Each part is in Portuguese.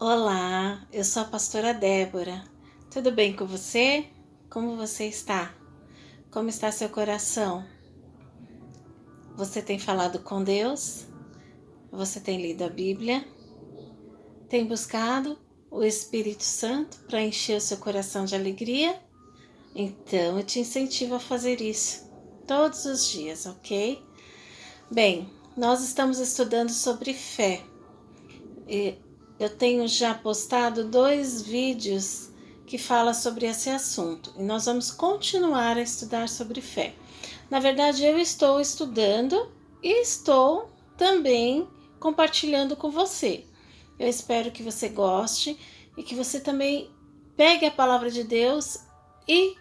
Olá, eu sou a pastora Débora. Tudo bem com você? Como você está? Como está seu coração? Você tem falado com Deus? Você tem lido a Bíblia? Tem buscado o Espírito Santo para encher o seu coração de alegria? Então eu te incentivo a fazer isso todos os dias, ok? Bem, nós estamos estudando sobre fé. Eu tenho já postado 2 vídeos que falam sobre esse assunto e nós vamos continuar a estudar sobre fé. Na verdade, eu estou estudando e estou também compartilhando com você. Eu espero que você goste e que você também pegue a palavra de Deus e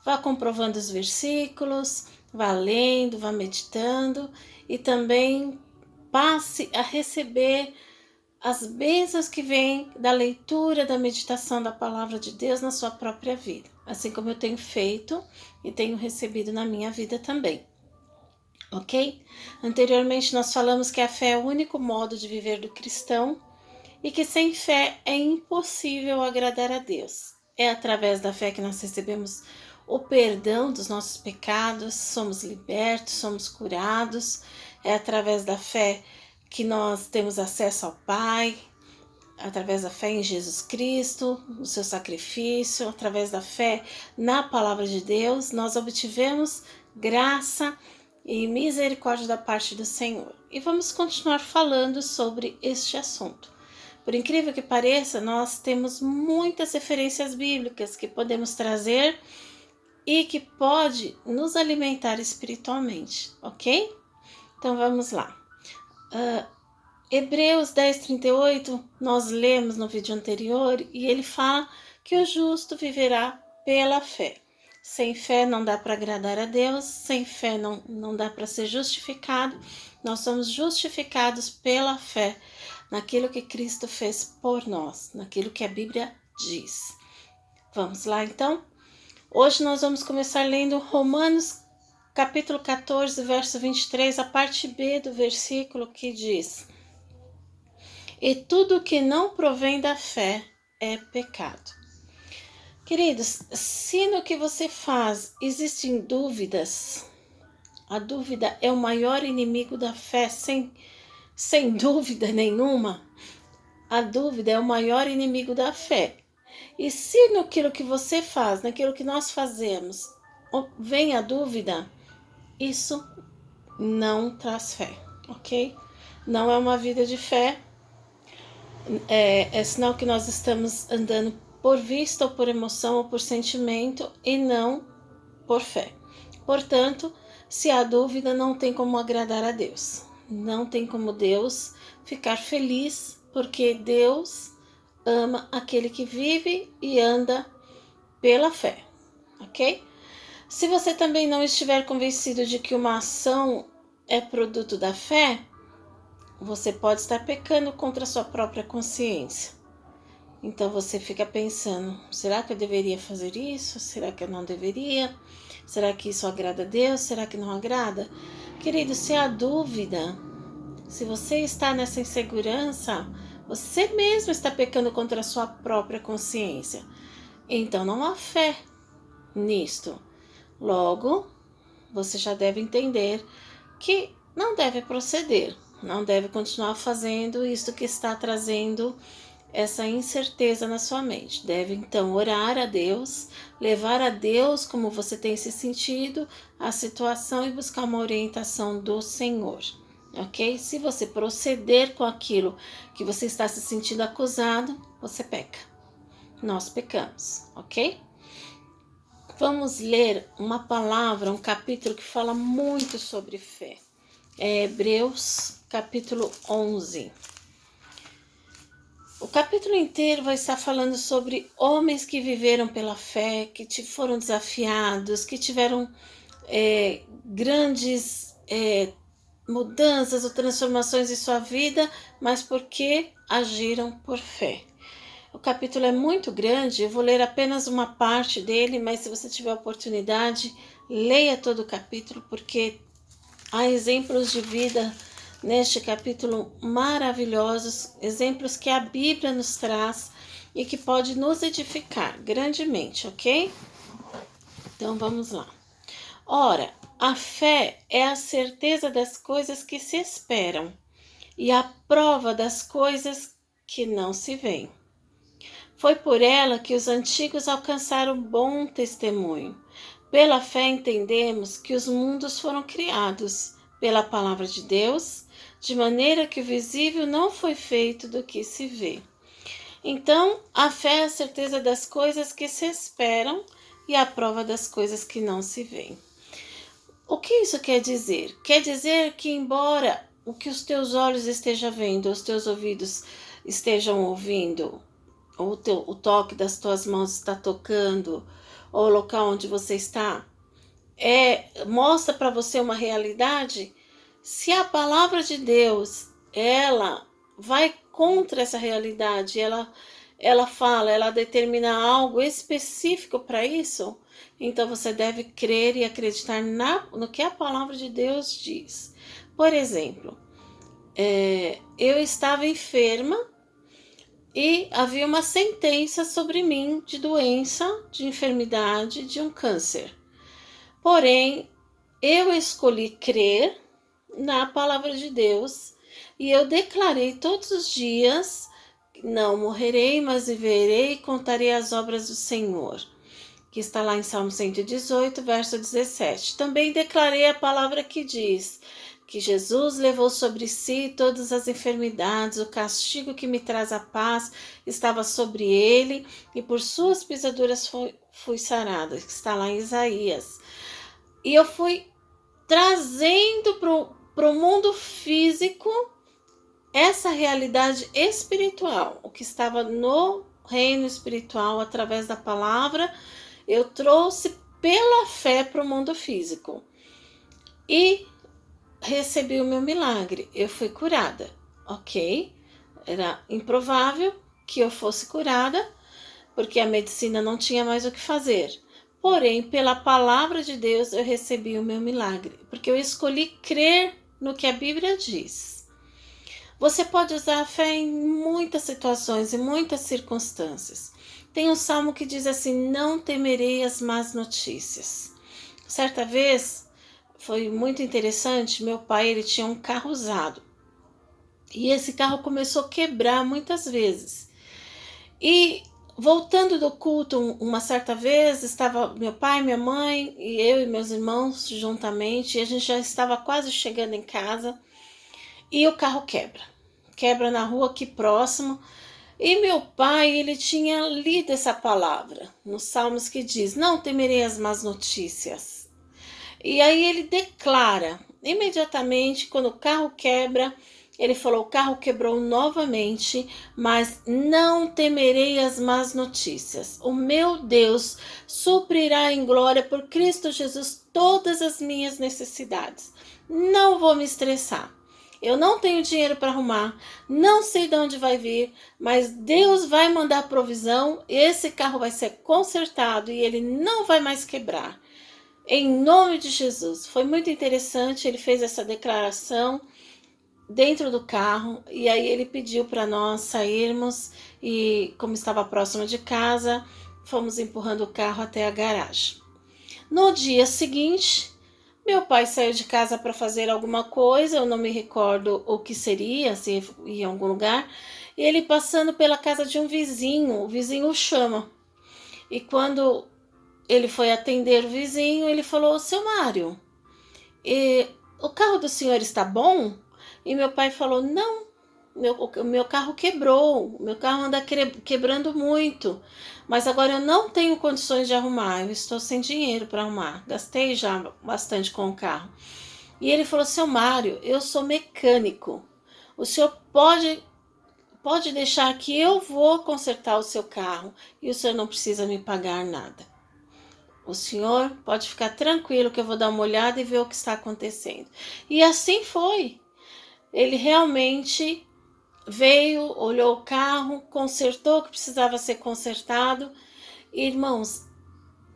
vá comprovando os versículos, vá lendo, vá meditando e também passe a receber as bênçãos que vêm da leitura, da meditação da palavra de Deus na sua própria vida, assim como eu tenho feito e tenho recebido na minha vida também, ok? Anteriormente nós falamos que a fé é o único modo de viver do cristão e que sem fé é impossível agradar a Deus. É através da fé que nós recebemos o perdão dos nossos pecados, somos libertos, somos curados. É através da fé que nós temos acesso ao Pai, através da fé em Jesus Cristo, no seu sacrifício, através da fé na palavra de Deus, nós obtivemos graça e misericórdia da parte do Senhor. E vamos continuar falando sobre este assunto. Por incrível que pareça, nós temos muitas referências bíblicas que podemos trazer e que pode nos alimentar espiritualmente, ok? Então vamos lá. Hebreus 10:38, nós lemos no vídeo anterior e ele fala que o justo viverá pela fé. Sem fé não dá para agradar a Deus, sem fé não dá para ser justificado. Nós somos justificados pela fé naquilo que Cristo fez por nós, naquilo que a Bíblia diz. Vamos lá então? Hoje nós vamos começar lendo Romanos capítulo 14, verso 23, a parte B do versículo que diz: E tudo que não provém da fé é pecado. Queridos, se no que você faz existem dúvidas, a dúvida é o maior inimigo da fé, sem dúvida nenhuma. A dúvida é o maior inimigo da fé. E se naquilo que você faz, naquilo que nós fazemos, vem a dúvida, isso não traz fé, ok? Não é uma vida de fé. É sinal que nós estamos andando por vista ou por emoção ou por sentimento e não por fé. Portanto, se há dúvida, não tem como agradar a Deus. Não tem como Deus ficar feliz, porque Deus ama aquele que vive e anda pela fé, ok? Se você também não estiver convencido de que uma ação é produto da fé, você pode estar pecando contra a sua própria consciência. Então você fica pensando, será que eu deveria fazer isso? Será que eu não deveria? Será que isso agrada a Deus? Será que não agrada? Querido, se há dúvida, se você está nessa insegurança, você mesmo está pecando contra a sua própria consciência. Então não há fé nisto. Logo, você já deve entender que não deve proceder, não deve continuar fazendo isto que está trazendo essa incerteza na sua mente. Deve então orar a Deus, levar a Deus como você tem se sentido, a situação e buscar uma orientação do Senhor, ok? Se você proceder com aquilo que você está se sentindo acusado, você peca. Nós pecamos, ok? Vamos ler uma palavra, um capítulo que fala muito sobre fé. É Hebreus, capítulo 11. O capítulo inteiro vai estar falando sobre homens que viveram pela fé, que foram desafiados, que tiveram grandes mudanças ou transformações em sua vida, mas porque agiram por fé. O capítulo é muito grande, eu vou ler apenas uma parte dele, mas se você tiver oportunidade, leia todo o capítulo, porque há exemplos de vida neste capítulo maravilhosos, exemplos que a Bíblia nos traz e que pode nos edificar grandemente, ok? Então vamos lá. Ora, a fé é a certeza das coisas que se esperam e a prova das coisas que não se veem. Foi por ela que os antigos alcançaram bom testemunho. Pela fé entendemos que os mundos foram criados pela palavra de Deus, de maneira que o visível não foi feito do que se vê. Então, a fé é a certeza das coisas que se esperam e a prova das coisas que não se veem. O que isso quer dizer? Quer dizer que, embora o que os teus olhos estejam vendo, os teus ouvidos estejam ouvindo, ou o toque das tuas mãos está tocando, ou o local onde você está, mostra para você uma realidade. Se a palavra de Deus, ela vai contra essa realidade, ela fala, ela determina algo específico para isso, então você deve crer e acreditar no que a palavra de Deus diz. Por exemplo, eu estava enferma e havia uma sentença sobre mim de doença, de enfermidade, de um câncer. Porém, eu escolhi crer na palavra de Deus e eu declarei todos os dias: não morrerei, mas viverei e contarei as obras do Senhor, que está lá em Salmo 118, verso 17. Também declarei a palavra que diz que Jesus levou sobre si todas as enfermidades, o castigo que me traz a paz estava sobre ele, e por suas pisaduras fui sarada, que está lá em Isaías. E eu fui trazendo para o mundo físico essa realidade espiritual, o que estava no reino espiritual através da palavra, eu trouxe pela fé para o mundo físico. E recebi o meu milagre, eu fui curada, ok? Era improvável que eu fosse curada, porque a medicina não tinha mais o que fazer. Porém, pela palavra de Deus, eu recebi o meu milagre, porque eu escolhi crer no que a Bíblia diz. Você pode usar a fé em muitas situações e muitas circunstâncias. Tem um salmo que diz assim: não temerei as más notícias. Certa vez, foi muito interessante, meu pai ele tinha um carro usado. E esse carro começou a quebrar muitas vezes. E voltando do culto, uma certa vez, estava meu pai, minha mãe e eu e meus irmãos juntamente, e a gente já estava quase chegando em casa, e o carro quebra na rua aqui próximo, e meu pai, ele tinha lido essa palavra nos Salmos que diz: não temerei as más notícias. E aí ele declara, imediatamente, quando o carro quebra, ele falou: o carro quebrou novamente, mas não temerei as más notícias. O meu Deus suprirá em glória por Cristo Jesus todas as minhas necessidades. Não vou me estressar. Eu não tenho dinheiro para arrumar, não sei de onde vai vir, mas Deus vai mandar provisão, esse carro vai ser consertado e ele não vai mais quebrar. Em nome de Jesus. Foi muito interessante, ele fez essa declaração dentro do carro, e aí ele pediu para nós sairmos, e como estava próximo de casa, fomos empurrando o carro até a garagem. No dia seguinte, meu pai saiu de casa para fazer alguma coisa, eu não me recordo o que seria, se ia em algum lugar, e ele passando pela casa de um vizinho, o vizinho o chama. E quando ele foi atender o vizinho, ele falou: seu Mário, o carro do senhor está bom? E meu pai falou: não, meu carro quebrou, meu carro anda quebrando muito, mas agora eu não tenho condições de arrumar, eu estou sem dinheiro para arrumar, gastei já bastante com o carro. E ele falou: seu Mário, eu sou mecânico, o senhor pode deixar que eu vou consertar o seu carro e o senhor não precisa me pagar nada. O senhor pode ficar tranquilo que eu vou dar uma olhada e ver o que está acontecendo. E assim foi. Ele realmente veio, olhou o carro, consertou o que precisava ser consertado. E, irmãos,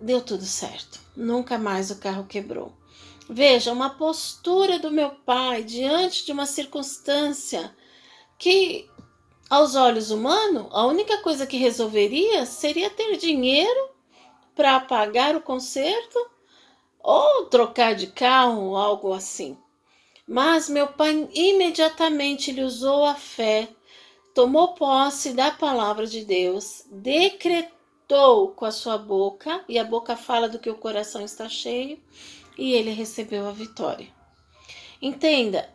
deu tudo certo. Nunca mais o carro quebrou. Veja, uma postura do meu pai diante de uma circunstância que, aos olhos humanos, a única coisa que resolveria seria ter dinheiro para pagar o conserto ou trocar de carro, algo assim. Mas meu pai imediatamente ele usou a fé, tomou posse da palavra de Deus, decretou com a sua boca, e a boca fala do que o coração está cheio, e ele recebeu a vitória. Entenda,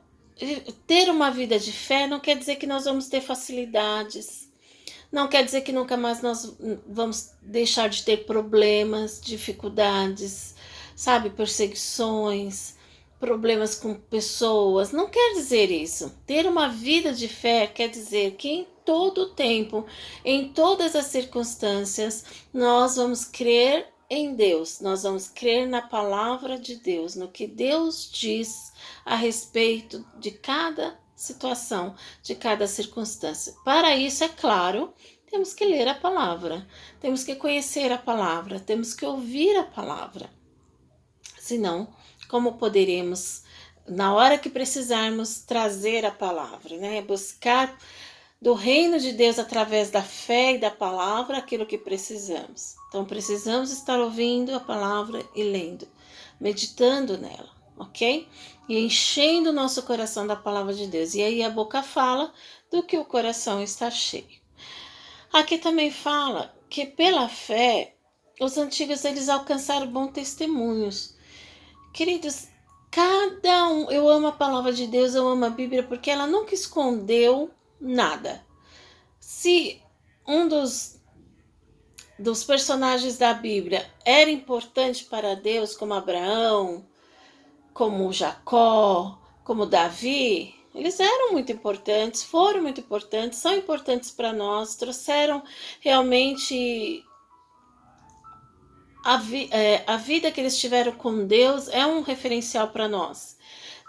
ter uma vida de fé não quer dizer que nós vamos ter facilidades, não quer dizer que nunca mais nós vamos deixar de ter problemas, dificuldades, sabe, perseguições, problemas com pessoas. Não quer dizer isso. Ter uma vida de fé quer dizer que em todo o tempo, em todas as circunstâncias, nós vamos crer em Deus, nós vamos crer na palavra de Deus, no que Deus diz a respeito de cada situação, de cada circunstância. Para isso, é claro, temos que ler a palavra, temos que conhecer a palavra, temos que ouvir a palavra. Senão, como poderemos, na hora que precisarmos, trazer a palavra, né? Buscar do reino de Deus através da fé e da palavra aquilo que precisamos. Então, precisamos estar ouvindo a palavra e lendo, meditando nela, ok? E enchendo o nosso coração da palavra de Deus. E aí a boca fala do que o coração está cheio. Aqui também fala que pela fé os antigos eles alcançaram bons testemunhos. Queridos, cada um, eu amo a palavra de Deus, eu amo a Bíblia porque ela nunca escondeu nada. Se um dos personagens da Bíblia era importante para Deus, como Abraão, como Jacó, como Davi, eles eram muito importantes, foram muito importantes, são importantes para nós, trouxeram realmente a vida que eles tiveram com Deus é um referencial para nós.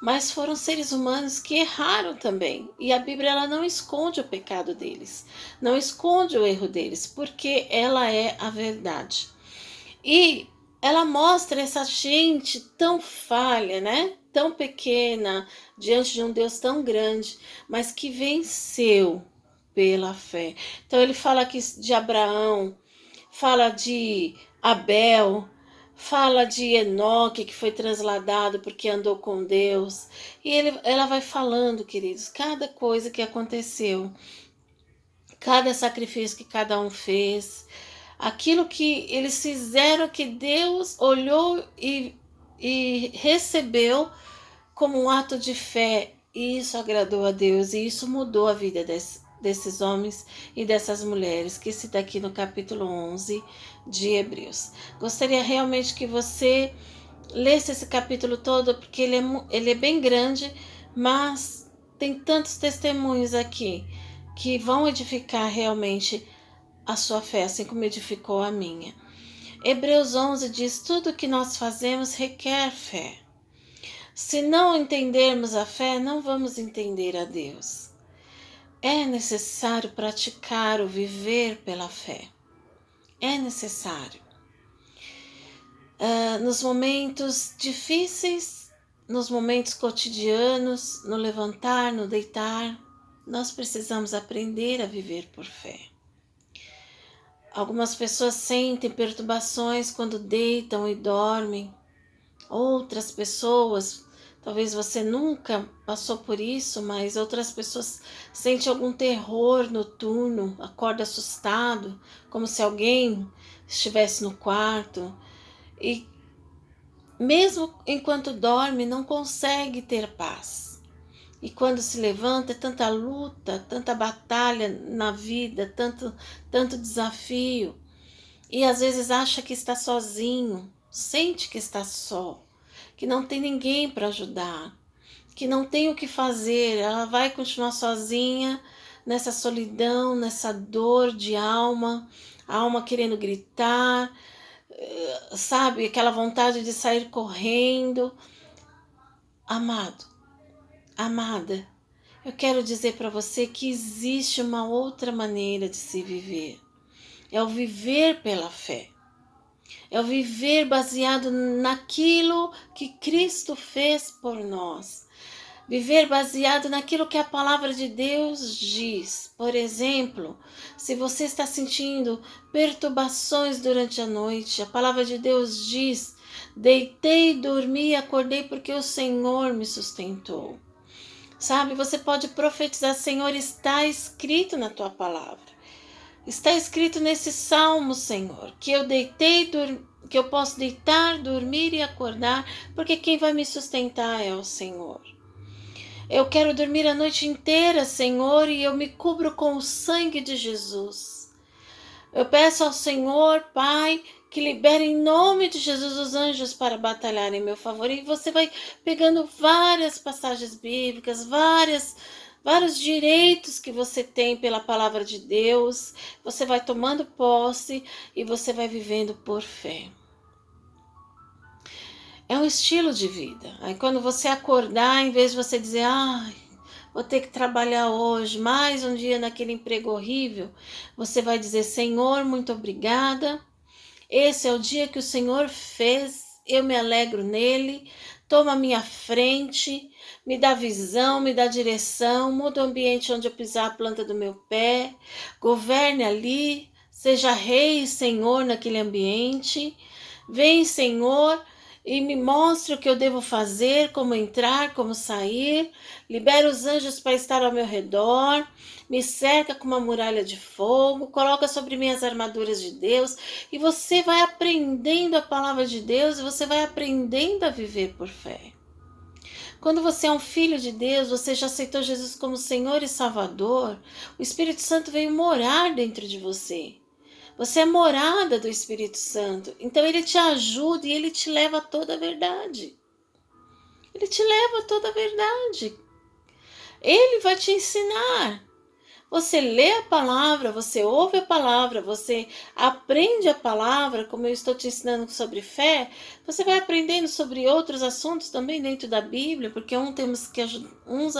Mas foram seres humanos que erraram também. E a Bíblia ela não esconde o pecado deles, não esconde o erro deles, porque ela é a verdade. E ela mostra essa gente tão falha, né? Tão pequena, diante de um Deus tão grande, mas que venceu pela fé. Então ele fala aqui de Abraão, fala de Abel, fala de Enoque, que foi transladado porque andou com Deus. E ela vai falando, queridos, cada coisa que aconteceu, cada sacrifício que cada um fez, aquilo que eles fizeram, que Deus olhou e recebeu como um ato de fé. E isso agradou a Deus e isso mudou a vida desses homens e dessas mulheres, que está aqui no capítulo 11 de Hebreus. Gostaria realmente que você lesse esse capítulo todo, porque ele é bem grande, mas tem tantos testemunhos aqui que vão edificar realmente a sua fé, assim como edificou a minha. Hebreus 11 diz: tudo que nós fazemos requer fé. Se não entendermos a fé, não vamos entender a Deus. É necessário praticar o viver pela fé. É necessário. Nos momentos difíceis, nos momentos cotidianos, no levantar, no deitar, nós precisamos aprender a viver por fé. Algumas pessoas sentem perturbações quando deitam e dormem. Outras pessoas, talvez você nunca passou por isso, mas outras pessoas sentem algum terror noturno, acorda assustado, como se alguém estivesse no quarto. E mesmo enquanto dorme, não consegue ter paz. E quando se levanta, é tanta luta, tanta batalha na vida, tanto desafio. E às vezes acha que está sozinho, sente que está só, que não tem ninguém para ajudar, que não tem o que fazer. Ela vai continuar sozinha nessa solidão, nessa dor de alma, a alma querendo gritar, sabe, aquela vontade de sair correndo. Amado, amada, eu quero dizer para você que existe uma outra maneira de se viver. É o viver pela fé. É o viver baseado naquilo que Cristo fez por nós. Viver baseado naquilo que a palavra de Deus diz. Por exemplo, se você está sentindo perturbações durante a noite, a palavra de Deus diz: deitei, dormi e acordei porque o Senhor me sustentou. Sabe, você pode profetizar: Senhor, está escrito na tua palavra. Está escrito nesse salmo, Senhor, que que eu posso deitar, dormir e acordar, porque quem vai me sustentar é o Senhor. Eu quero dormir a noite inteira, Senhor, e eu me cubro com o sangue de Jesus. Eu peço ao Senhor, Pai, que libere em nome de Jesus os anjos para batalhar em meu favor. E você vai pegando várias passagens bíblicas, vários direitos que você tem pela palavra de Deus. Você vai tomando posse e você vai vivendo por fé. É um estilo de vida. Aí quando você acordar, em vez de você dizer: ai, vou ter que trabalhar hoje, mais um dia naquele emprego horrível, você vai dizer: Senhor, muito obrigada. Esse é o dia que o Senhor fez, eu me alegro nele. Toma a minha frente, me dá visão, me dá direção, muda o ambiente onde eu pisar a planta do meu pé, governe ali, seja rei e senhor naquele ambiente. Vem, Senhor, e me mostre o que eu devo fazer, como entrar, como sair. Libera os anjos para estar ao meu redor. Me cerca com uma muralha de fogo. Coloca sobre mim as armaduras de Deus. E você vai aprendendo a palavra de Deus. E você vai aprendendo a viver por fé. Quando você é um filho de Deus, você já aceitou Jesus como Senhor e Salvador. O Espírito Santo veio morar dentro de você. Você é morada do Espírito Santo. Então ele te ajuda e ele te leva a toda a verdade. Ele te leva a toda a verdade. Ele vai te ensinar. Você lê a palavra, você ouve a palavra, você aprende a palavra, como eu estou te ensinando sobre fé, você vai aprendendo sobre outros assuntos também dentro da Bíblia, porque uns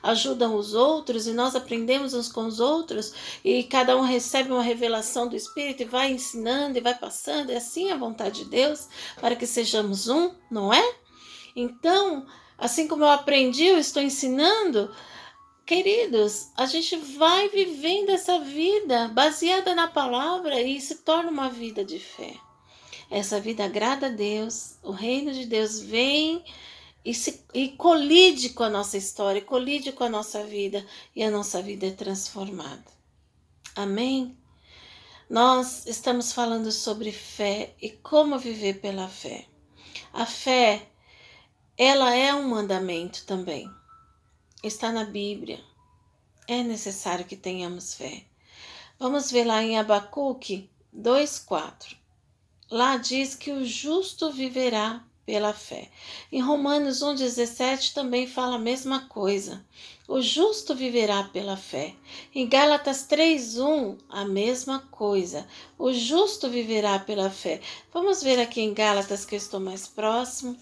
ajudam os outros e nós aprendemos uns com os outros e cada um recebe uma revelação do Espírito e vai ensinando e vai passando, e assim é a vontade de Deus, para que sejamos um, não é? Então, assim como eu aprendi, eu estou ensinando. Queridos, a gente vai vivendo essa vida baseada na palavra e se torna uma vida de fé. Essa vida agrada a Deus, o reino de Deus vem e colide com a nossa história, colide com a nossa vida e a nossa vida é transformada. Amém? Nós estamos falando sobre fé e como viver pela fé. A fé, ela é um mandamento também. Está na Bíblia. É necessário que tenhamos fé. Vamos ver lá em Abacuque 2:4. Lá diz que o justo viverá pela fé. Em Romanos 1:17 também fala a mesma coisa. O justo viverá pela fé. Em Gálatas 3:1, a mesma coisa. O justo viverá pela fé. Vamos ver aqui em Gálatas que eu estou mais próximo.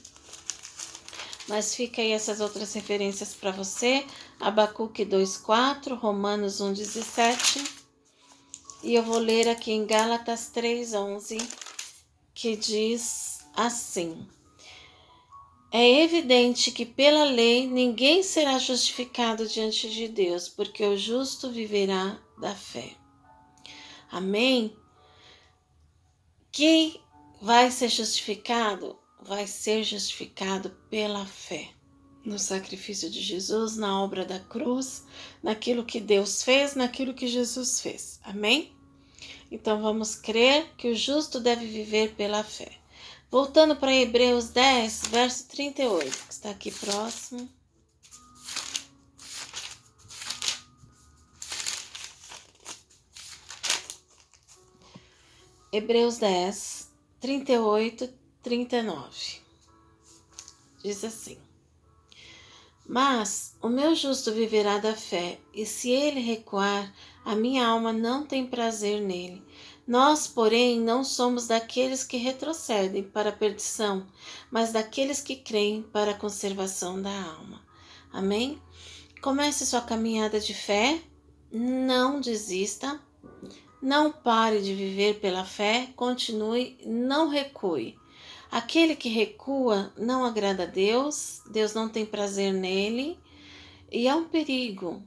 Mas fica aí essas outras referências para você. Abacuque 2:4, Romanos 1:17. E eu vou ler aqui em Gálatas 3:11, que diz assim: é evidente que pela lei ninguém será justificado diante de Deus, porque o justo viverá da fé. Amém? Quem vai ser justificado? Vai ser justificado pela fé. No sacrifício de Jesus, na obra da cruz, naquilo que Deus fez, naquilo que Jesus fez. Amém? Então vamos crer que o justo deve viver pela fé. Voltando para Hebreus 10, verso 38, que está aqui próximo. Hebreus 10, 38, 39. Diz assim: mas o meu justo viverá da fé, e se ele recuar, a minha alma não tem prazer nele. Nós, porém, não somos daqueles que retrocedem para a perdição, mas daqueles que creem para a conservação da alma. Amém? Comece sua caminhada de fé, não desista. Não pare de viver pela fé, continue, não recue. Aquele que recua não agrada a Deus, Deus não tem prazer nele e é um perigo,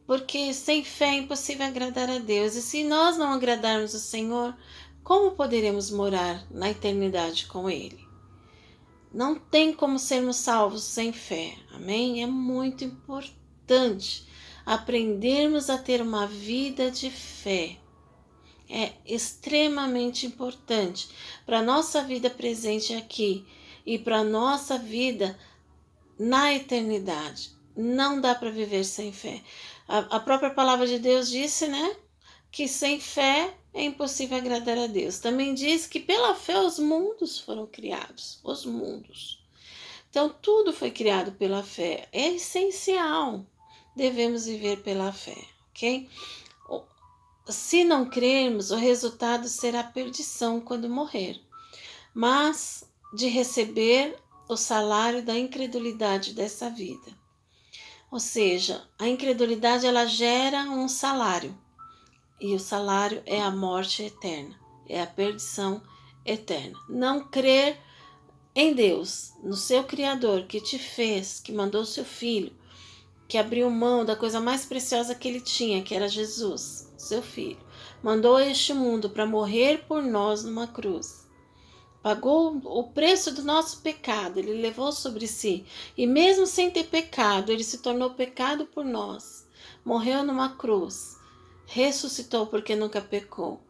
porque sem fé é impossível agradar a Deus. E se nós não agradarmos o Senhor, como poderemos morar na eternidade com Ele? Não tem como sermos salvos sem fé, amém? É muito importante aprendermos a ter uma vida de fé. É extremamente importante para a nossa vida presente aqui e para a nossa vida na eternidade. Não dá para viver sem fé. A própria palavra de Deus disse, né? Que sem fé é impossível agradar a Deus. Também diz que pela fé os mundos foram criados. Os mundos. Então, tudo foi criado pela fé. É essencial. Devemos viver pela fé, ok? Se não crermos, o resultado será perdição quando morrer, mas de receber o salário da incredulidade dessa vida. Ou seja, a incredulidade ela gera um salário, e o salário é a morte eterna, é a perdição eterna. Não crer em Deus, no seu Criador, que te fez, que mandou seu Filho, que abriu mão da coisa mais preciosa que ele tinha, que era Jesus, seu Filho. Mandou a este mundo para morrer por nós numa cruz. Pagou o preço do nosso pecado, ele levou sobre si. E mesmo sem ter pecado, ele se tornou pecado por nós. Morreu numa cruz. Ressuscitou porque nunca pecou.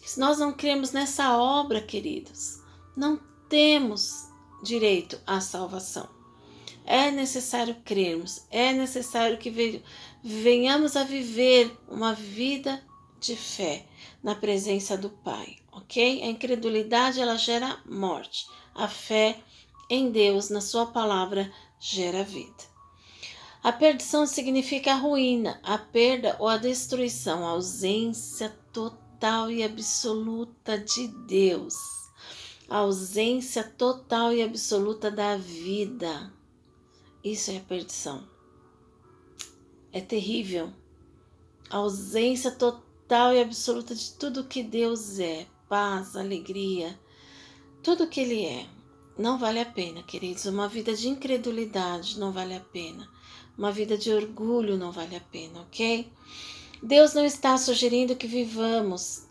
Se nós não cremos nessa obra, queridos, não temos direito à salvação. É necessário crermos, é necessário que venhamos a viver uma vida de fé na presença do Pai, ok? A incredulidade ela gera morte, a fé em Deus, na sua palavra, gera vida. A perdição significa a ruína, a perda ou a destruição, a ausência total e absoluta de Deus, a ausência total e absoluta da vida. Isso é a perdição. É terrível. A ausência total e absoluta de tudo que Deus é. Paz, alegria, tudo que Ele é. Não vale a pena, queridos. Uma vida de incredulidade não vale a pena. Uma vida de orgulho não vale a pena, ok? Deus não está sugerindo que vivamos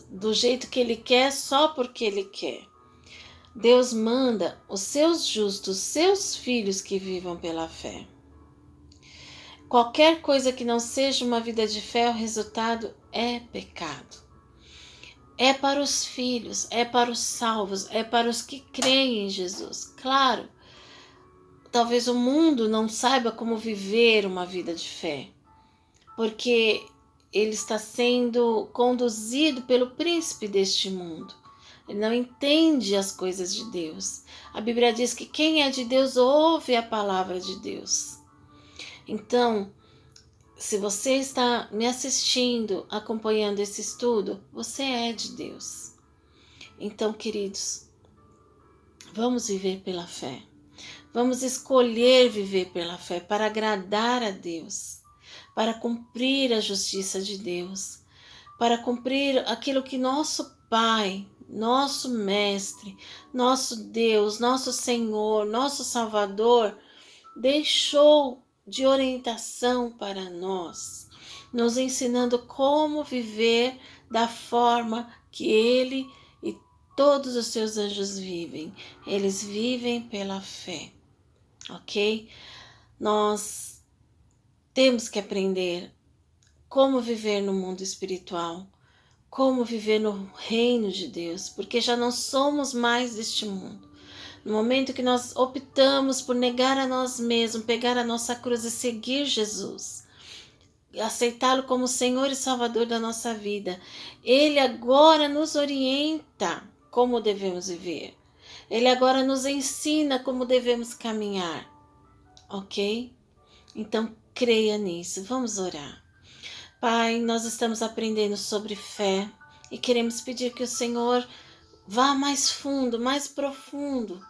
do jeito que Ele quer só porque Ele quer. Deus manda os seus justos, seus filhos que vivam pela fé. Qualquer coisa que não seja uma vida de fé, o resultado é pecado. É para os filhos, é para os salvos, é para os que creem em Jesus. Claro, talvez o mundo não saiba como viver uma vida de fé, porque ele está sendo conduzido pelo príncipe deste mundo. Ele não entende as coisas de Deus. A Bíblia diz que quem é de Deus ouve a palavra de Deus. Então, se você está me assistindo, acompanhando esse estudo, você é de Deus. Então, queridos, vamos viver pela fé. Vamos escolher viver pela fé para agradar a Deus, para cumprir a justiça de Deus, para cumprir aquilo que nosso Pai, nosso Mestre, nosso Deus, nosso Senhor, nosso Salvador deixou de orientação para nós, nos ensinando como viver da forma que Ele e todos os seus anjos vivem. Eles vivem pela fé, ok? Nós temos que aprender como viver no mundo espiritual, como viver no reino de Deus, porque já não somos mais deste mundo. No momento que nós optamos por negar a nós mesmos, pegar a nossa cruz e seguir Jesus, aceitá-lo como Senhor e Salvador da nossa vida, Ele agora nos orienta como devemos viver. Ele agora nos ensina como devemos caminhar, ok? Então, creia nisso. Vamos orar. Pai, nós estamos aprendendo sobre fé e queremos pedir que o Senhor vá mais fundo, mais profundo,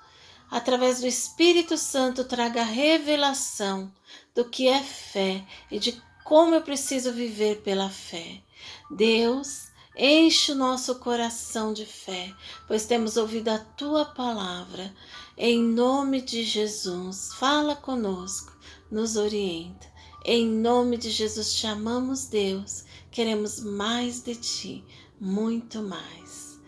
através do Espírito Santo traga revelação do que é fé e de como eu preciso viver pela fé. Deus, enche o nosso coração de fé, pois temos ouvido a Tua palavra. Em nome de Jesus, fala conosco, nos orienta. Em nome de Jesus, te amamos, Deus. Queremos mais de Ti, muito mais.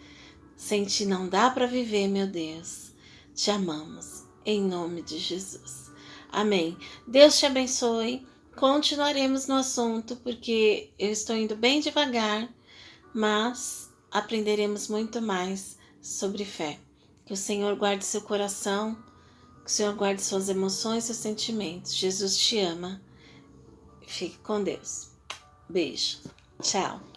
Sem Ti não dá para viver, meu Deus. Te amamos, em nome de Jesus. Amém. Deus te abençoe. Continuaremos no assunto, porque eu estou indo bem devagar, mas aprenderemos muito mais sobre fé. Que o Senhor guarde seu coração, que o Senhor guarde suas emoções e seus sentimentos. Jesus te ama. Fique com Deus. Beijo. Tchau.